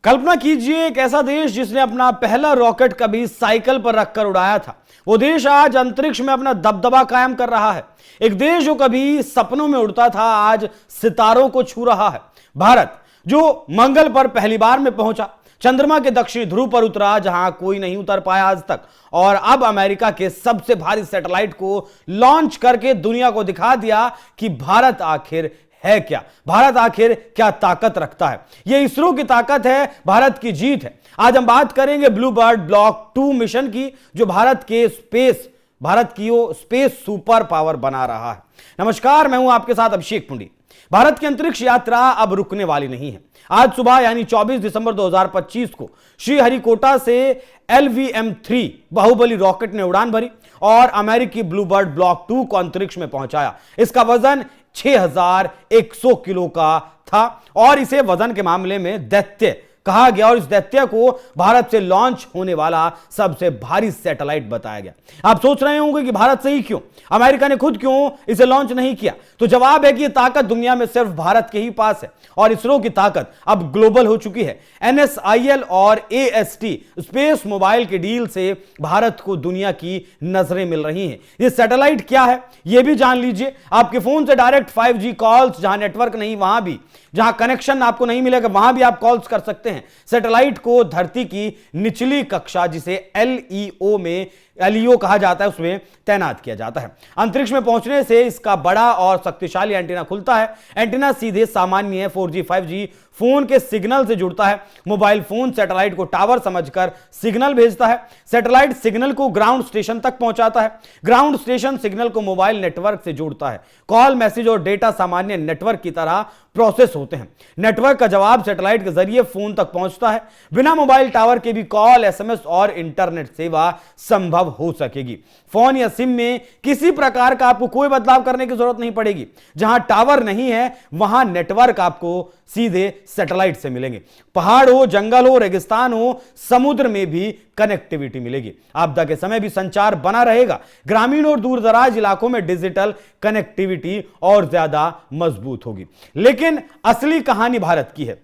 कल्पना कीजिए एक ऐसा देश जिसने अपना पहला रॉकेट कभी साइकिल पर रखकर उड़ाया था। वो देश आज अंतरिक्ष में अपना दबदबा कायम कर रहा है। एक देश जो कभी सपनों में उड़ता था आज सितारों को छू रहा है। भारत जो मंगल पर पहली बार में पहुंचा, चंद्रमा के दक्षिणी ध्रुव पर उतरा जहां कोई नहीं उतर पाया आज तक, और अब अमेरिका के सबसे भारी सैटेलाइट को लॉन्च करके दुनिया को दिखा दिया कि भारत आखिर है क्या, भारत आखिर क्या ताकत रखता है। यह इसरो की ताकत है, भारत की जीत है। आज हम बात करेंगे ब्लू बर्ड ब्लॉक 2 मिशन की, जो भारत की स्पेस सुपर पावर बना रहा है। नमस्कार, मैं हूं आपके साथ अभिषेक पुंडी। भारत की अंतरिक्ष यात्रा अब रुकने वाली नहीं है। आज सुबह यानी 24 दिसंबर 2025 को श्रीहरिकोटा से LVM-3 बाहुबली रॉकेट ने उड़ान भरी और अमेरिकी ब्लू बर्ड ब्लॉक 2 को अंतरिक्ष में पहुंचाया। इसका वजन 6100 किलो का था और इसे वजन के मामले में दैत्य कहा गया, और इस दैत्य को भारत से लॉन्च होने वाला सबसे भारी सैटेलाइट बताया गया। आप सोच रहे होंगे कि भारत से ही क्यों, अमेरिका ने खुद क्यों इसे लॉन्च नहीं किया? तो जवाब है कि यह ताकत दुनिया में सिर्फ भारत के ही पास है और इसरो की ताकत अब ग्लोबल हो चुकी है। NSIL और AST स्पेस मोबाइल के डील से भारत को दुनिया की नजरें मिल रही हैं। यह सैटेलाइट क्या है यह भी जान लीजिए। आपके फोन से डायरेक्ट 5G कॉल्स, जहां नेटवर्क नहीं वहां भी, जहां कनेक्शन आपको नहीं मिलेगा वहां भी आप कॉल्स कर सकते हैं। सैटेलाइट को धरती की निचली कक्षा, जिसे LEO कहा जाता है, उसमें तैनात किया जाता है। अंतरिक्ष में पहुंचने से इसका बड़ा और शक्तिशाली एंटीना खुलता है। एंटीना सीधे सामान्य 4G 5G फोन के सिग्नल से जुड़ता है। मोबाइल फोन सैटेलाइट को टावर समझकर सिग्नल भेजता है। सैटेलाइट सिग्नल को ग्राउंड स्टेशन तक पहुंचाता है। ग्राउंड स्टेशन सिग्नल को मोबाइल नेटवर्क से जोड़ता है। कॉल, मैसेज और डेटा सामान्य नेटवर्क की तरह प्रोसेस होते हैं। नेटवर्क का जवाब सैटेलाइट के जरिए फोन तक पहुंचता है। बिना मोबाइल टावर के भी कॉल, SMS और इंटरनेट सेवा संभव हो सकेगी। फोन या सिम में किसी प्रकार का आपको कोई बदलाव करने की जरूरत नहीं पड़ेगी। जहां टावर नहीं है वहां नेटवर्क आपको सीधे सैटेलाइट से मिलेंगे। पहाड़ हो, जंगल हो, रेगिस्तान हो, समुद्र में भी कनेक्टिविटी मिलेगी। आपदा के समय भी संचार बना रहेगा। ग्रामीण और दूरदराज इलाकों में डिजिटल कनेक्टिविटी और ज्यादा मजबूत होगी। लेकिन असली कहानी भारत की है।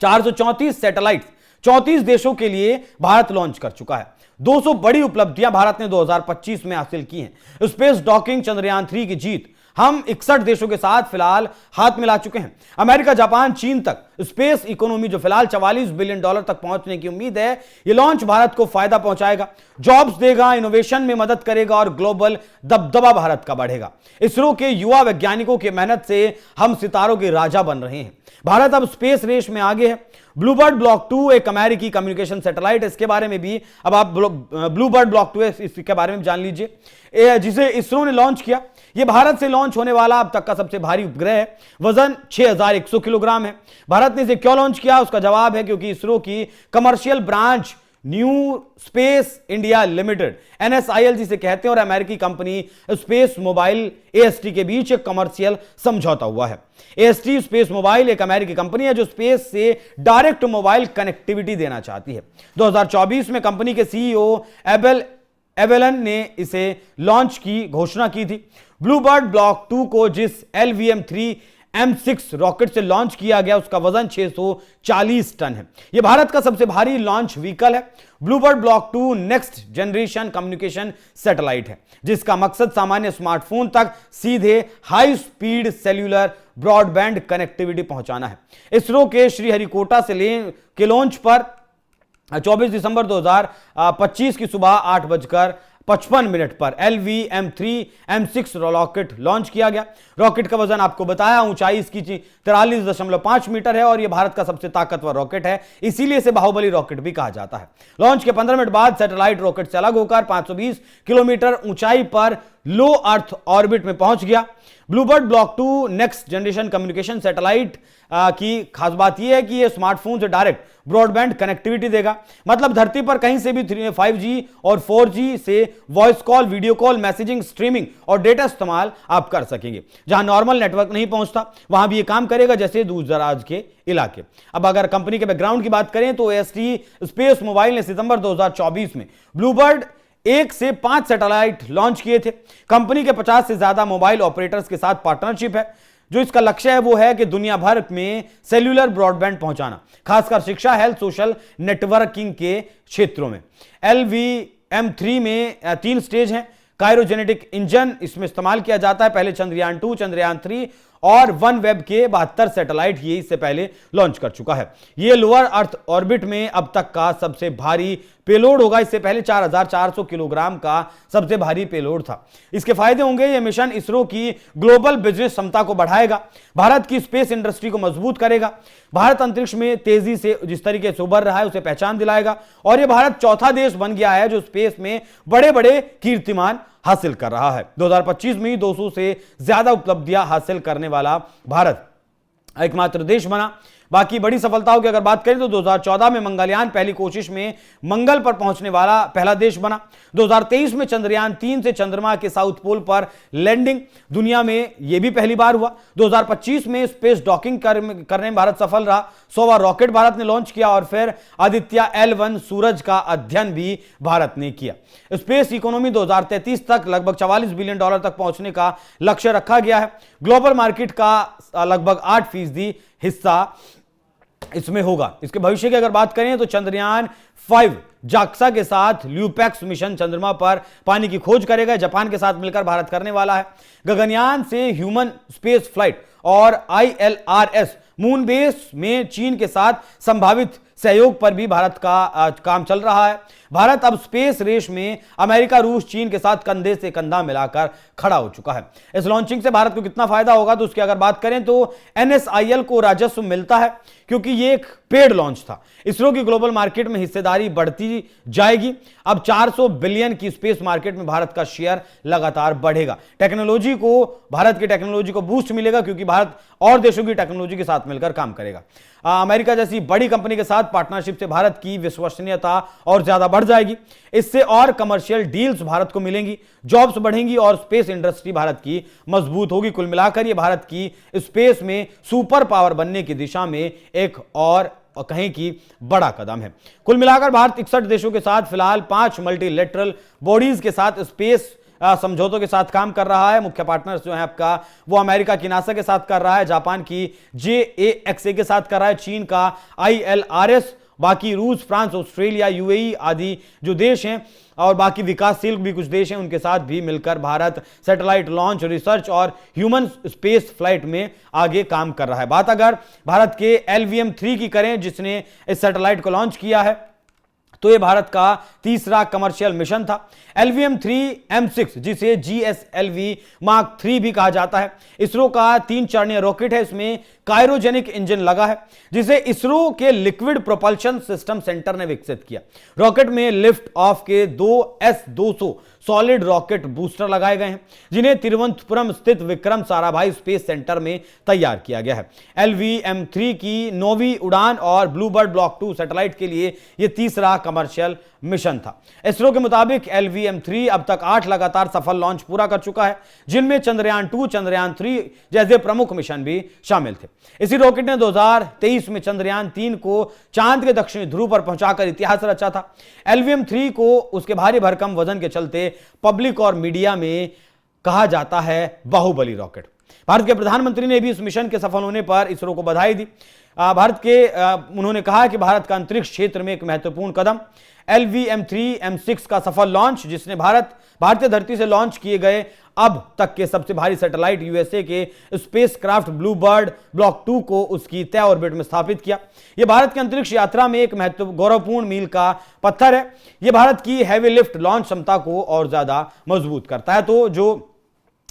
434 सैटेलाइट 34 देशों के लिए भारत लॉन्च कर चुका है। 200 बड़ी उपलब्धियां भारत ने 2025 में हासिल की हैं। स्पेस डॉकिंग, चंद्रयान 3 की जीत, हम 61 देशों के साथ फिलहाल हाथ मिला चुके हैं। अमेरिका, जापान, चीन तक स्पेस इकोनॉमी जो फिलहाल $44 बिलियन तक पहुंचने की उम्मीद है। यह लॉन्च भारत को फायदा पहुंचाएगा, जॉब्स देगा, इनोवेशन में मदद करेगा और ग्लोबल दबदबा भारत का बढ़ेगा। इसरो के युवा वैज्ञानिकों की मेहनत से हम सितारों के राजा बन रहे हैं। भारत अब स्पेस रेस में आगे है। ब्लू बर्ड ब्लॉक 2 एक अमेरिकी कम्युनिकेशन सैटेलाइट, इसके बारे में भी अब आप ब्लू बर्ड ब्लॉक 2 इसके बारे में जान लीजिए, जिसे इसरो ने लॉन्च किया। यह भारत से लॉन्च होने वाला अब तक का सबसे भारी उपग्रह है। वजन 6100 किलोग्राम है। भारत ने इसे क्यों लॉन्च किया? उसका जवाब है क्योंकि इसरो की commercial branch new space India limited, NSIL जिसे कहते हैं, और अमेरिकी कंपनी स्पेस मोबाइल AST के बीच एक कमर्शियल समझौता हुआ है। AST स्पेस मोबाइल एक अमेरिकी कंपनी है जो स्पेस से डायरेक्ट मोबाइल कनेक्टिविटी देना चाहती है। 2024 में कंपनी के CEO एवेलन ने इसे लॉन्च की घोषणा की थी। ब्लू बर्ड ब्लॉक 2 को जिस LVM-3 M6 रॉकेट से लॉन्च किया गया, उसका वजन 640 टन है। यह भारत का सबसे भारी लॉन्च व्हीकल है। Blue bird block 2 next generation communication satellite है, जिसका मकसद सामान्य स्मार्टफोन तक सीधे high speed cellular broadband connectivity पहुंचाना है। इसरो के श्रीहरिकोटा के लॉन्च पर 24 दिसंबर 2025 की सुबह 8:55 पर LVM-3 M6 रॉकेट लॉन्च किया गया। रॉकेट का वजन आपको बताया, ऊंचाई इसकी 43.5 मीटर है और यह भारत का सबसे ताकतवर रॉकेट है, इसीलिए इसे बाहुबली रॉकेट भी कहा जाता है। लॉन्च के 15 मिनट बाद सैटेलाइट रॉकेट से अलग होकर 520 किलोमीटर ऊंचाई पर लो अर्थ ऑर्बिट में पहुंच गया। Blue bird block 2 next generation communication satellite की खास बात यह है कि यह स्मार्टफोन से डायरेक्ट ब्रॉडबैंड कनेक्टिविटी देगा। मतलब धरती पर कहीं से भी 5G और 4G से voice call, video call, messaging, streaming और डेटा इस्तेमाल आप कर सकेंगे। जहां नॉर्मल नेटवर्क नहीं पहुंचता वहां भी यह काम करेगा, जैसे दूर दराज के इलाके। अब अगर कंपनी के बैकग्राउंड की बात करें तो AST स्पेस मोबाइल ने सितंबर 2024 में ब्लू बर्ड 1 से 5 सैटेलाइट लॉन्च किए थे। कंपनी के 50 से ज्यादा मोबाइल ऑपरेटर्स के साथ पार्टनरशिप है। जो इसका लक्ष्य है वो है कि दुनिया भर में सेल्यूलर ब्रॉडबैंड पहुंचाना, खासकर शिक्षा, हेल्थ, सोशल नेटवर्किंग के क्षेत्रों में। LVM-3 में 3 स्टेज हैं। कायरोजेनेटिक इंजन इसमें इस्तेमाल किया जाता है। पहले चंद्रयान 2, चंद्रयान 3 और OneWeb के 72 सैटेलाइट ये इससे पहले लॉन्च कर चुका है। ये लोअर अर्थ ऑर्बिट में अब तक का सबसे भारी पेलोड होगा। इससे पहले 4400 किलोग्राम का सबसे भारी पेलोड था। इसके फायदे होंगे, यह मिशन इसरो की ग्लोबल बिजनेस क्षमता को बढ़ाएगा, भारत की स्पेस इंडस्ट्री को मजबूत करेगा, भारत अंतरिक्ष में तेजी से जिस तरीके से उभर रहा है उसे पहचान दिलाएगा, और यह भारत चौथा देश बन गया है जो स्पेस में बड़े बड़े कीर्तिमान हासिल कर रहा है। 2025 में 200 से ज्यादा उपलब्धियां हासिल करने वाला भारत एकमात्र देश बना। बाकी बड़ी सफलताओं की अगर बात करें तो 2014 में मंगलयान पहली कोशिश में मंगल पर पहुंचने वाला पहला देश बना। 2023 में चंद्रयान 3 से चंद्रमा के साउथ पोल पर लैंडिंग दुनिया में यह भी पहली बार हुआ। 2025 में स्पेस डॉकिंग करने में भारत सफल रहा। 100वां रॉकेट भारत ने लॉन्च किया और फिर आदित्य L1 सूरज का अध्ययन भी भारत ने किया। स्पेस इकोनॉमी 2033 तक लगभग $44 बिलियन तक पहुंचने का लक्ष्य रखा गया है। ग्लोबल मार्केट का लगभग 8% हिस्सा इसमें होगा। इसके भविष्य की अगर बात करें तो चंद्रयान 5 जाक्सा के साथ ल्यूपैक्स मिशन चंद्रमा पर पानी की खोज करेगा। जापान के साथ मिलकर भारत करने वाला है। गगनयान से ह्यूमन स्पेस फ्लाइट और ILRS मून बेस में चीन के साथ संभावित सहयोग पर भी भारत का काम चल रहा है। भारत अब स्पेस रेस में अमेरिका, रूस, चीन के साथ कंधे से कंधा मिलाकर खड़ा हो चुका है। इस लॉन्चिंग से भारत को कितना फायदा होगा तो उसकी अगर बात करें तो NSIL को राजस्व मिलता है क्योंकि ये एक पेड लॉन्च था। इसरो की ग्लोबल मार्केट में हिस्सेदारी बढ़ती जाएगी। अब 400 बिलियन की स्पेस मार्केट में भारत का शेयर लगातार बढ़ेगा। भारत की टेक्नोलॉजी को बूस्ट मिलेगा क्योंकि भारत और देशों की टेक्नोलॉजी के साथ मिलकर काम करेगा। अमेरिका जैसी बड़ी कंपनी के साथ पार्टनरशिप से भारत की विश्वसनीयता और ज्यादा बढ़ जाएगी। इससे और कमर्शियल डील्स भारत को मिलेंगी, जॉब्स बढ़ेंगी और स्पेस इंडस्ट्री भारत की मजबूत होगी। कुल मिलाकर ये भारत की स्पेस में सुपर पावर बनने की दिशा में एक और कहें कि बड़ा कदम है। कुल मिलाकर भारत 61 देशों के साथ फिलहाल 5 मल्टीलेटरल बॉडीज के साथ स्पेस समझौतों के साथ काम कर रहा है। मुख्य पार्टनर्स जो है आपका वो अमेरिका की नासा के साथ कर रहा है, जापान की JAXA के साथ कर रहा है, चीन का ILRS, बाकी रूस, फ्रांस, ऑस्ट्रेलिया, UAE आदि जो देश हैं और बाकी विकासशील भी कुछ देश हैं उनके साथ भी मिलकर भारत सैटेलाइट लॉन्च, रिसर्च और ह्यूमन स्पेस फ्लाइट में आगे काम कर रहा है। बात अगर भारत के LVM-3 की करें जिसने इस सैटेलाइट को लॉन्च किया है तो यह भारत का तीसरा कमर्शियल मिशन था। LVM-3M6 जिसे GSLV Mark 3 भी कहा जाता है, इसरो का 3 चरणीय रॉकेट है। इसमें कायरोजेनिक इंजन लगा है जिसे इसरो के लिक्विड प्रोपल्शन सिस्टम सेंटर ने विकसित किया। रॉकेट में लिफ्ट ऑफ के 2 S-200 सॉलिड रॉकेट बूस्टर लगाए गए हैं जिन्हें तिरुवनंतपुरम स्थित विक्रम साराभाई स्पेस सेंटर में तैयार किया गया है। LVM-3 की 9वीं उड़ान और ब्लूबर्ड ब्लॉक 2 सैटेलाइट के लिए यह तीसरा कमर्शियल मिशन था। इसरो के मुताबिक LVM-3 अब तक 8 लगातार सफल लॉन्च पूरा कर चुका है जिनमें चंद्रयान 2, चंद्रयान 3 जैसे प्रमुख मिशन भी शामिल थे। इसी रॉकेट ने 2023 में चंद्रयान 3 को चांद के दक्षिणी ध्रुव पर पहुंचाकर इतिहास रचा था। LVM-3 को उसके भारी भरकम वजन के चलते पब्लिक और मीडिया में कहा जाता है बाहुबली रॉकेट। भारत के प्रधानमंत्री ने भी इस मिशन के सफल होने पर इसरो को बधाई दी। उन्होंने कहा कि भारत का अंतरिक्ष क्षेत्र में एक महत्वपूर्ण कदम LVM-3M6 का सफल लॉन्च जिसने भारतीय धरती से लॉन्च किए गए अब तक के सबसे भारी सैटेलाइट USA के स्पेसक्राफ्ट ब्लूबर्ड ब्लॉक 2 को उसकी तय ऑर्बिट में स्थापित किया। यह भारत की अंतरिक्ष यात्रा में एक गौरवपूर्ण मील का पत्थर है। यह भारत की हैवी लिफ्ट लॉन्च क्षमता को और ज्यादा मजबूत करता है। तो जो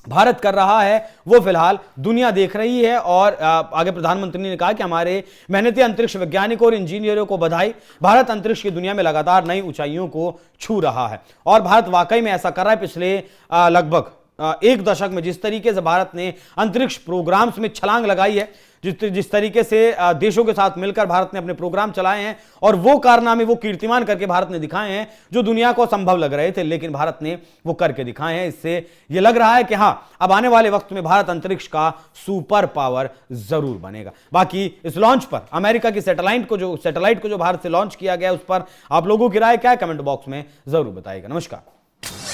भारत कर रहा है वो फिलहाल दुनिया देख रही है और आगे प्रधानमंत्री ने कहा कि हमारे मेहनती अंतरिक्ष वैज्ञानिकों और इंजीनियरों को बधाई। भारत अंतरिक्ष की दुनिया में लगातार नई ऊंचाइयों को छू रहा है और भारत वाकई में ऐसा कर रहा है। पिछले लगभग एक दशक में जिस तरीके से भारत ने अंतरिक्ष प्रोग्राम्स में छलांग लगाई है, जिस तरीके से देशों के साथ मिलकर भारत ने अपने प्रोग्राम चलाए हैं और वो कारनामे, वो कीर्तिमान करके भारत ने दिखाए हैं जो दुनिया को असंभव लग रहे थे, लेकिन भारत ने वो करके दिखाए हैं। इससे ये लग रहा है कि हाँ, अब आने वाले वक्त में भारत अंतरिक्ष का सुपर पावर जरूर बनेगा। बाकी इस लॉन्च पर अमेरिका की सैटेलाइट को जो भारत से लॉन्च किया गया उस पर आप लोगों की राय क्या है, कमेंट बॉक्स में जरूर बताइएगा। नमस्कार।